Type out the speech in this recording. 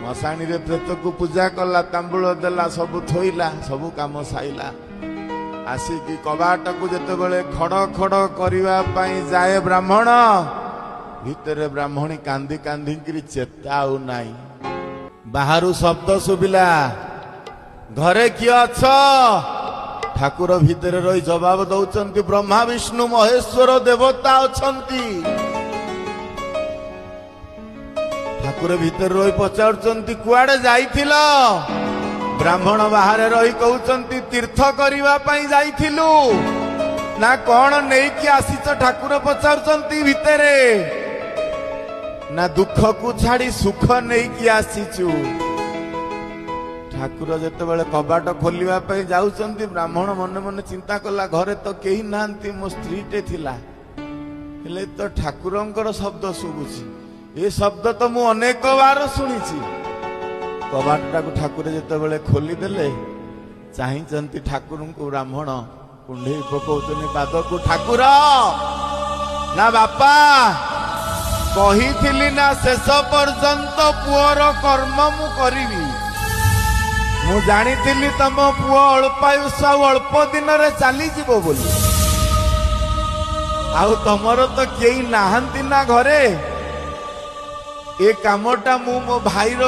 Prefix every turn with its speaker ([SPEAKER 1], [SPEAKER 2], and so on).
[SPEAKER 1] मशाणी रे प्रेत को पूजा कला तांबूल देला सबु थोइला सबु काम साइला आसिकी कबाट को जते बेले खड़ खड़ करिवा पई जाए ब्राह्मण भितरे ब्राह्मणी कांदी कांदी करी चेताउ नाई बाहरु शब्द सुबिला घरे किए अछ ठाकुर भितरे रही जवाब दौचंती ब्रह्मा विष्णु महेश्वर देवता अछंती ठाकुर भीतर रही पचारुचंती कुआडे जाइथिल ब्राह्मण बाहर रही कहउचंती तीर्थ करिवा पई जाइथिलु ना कौन नहीं कि आसीच ठाकुर पचारुचंती भितरे ना दुख को छाड़ी सुख नहीं कि आसीचु ठाकुर जते बेले कबाट खोलिवा पई जाउचंती ब्राह्मण मन मन चिंता कला घरे तो केही नांती मो स्त्री टे थिला हेले तो ठाकुरंकर शब्द सुबुची ये शब्द तो मु अनेक बार सुनी कबाटा को ठाकुर जिते बेले खोली देले चाहती ठाकुर को ब्राह्मण कुंडे पकाउनी पाद को ठाकुर ना बापा कही ना शेष पर्यंत पुअर कर्म मु करी मु जानी तम पुओ अल्पायुष अल्प दिन रे चली जीवो बोली आउ तमर तो केही नाहंती ना घरे ए कामटा मु मो भाईर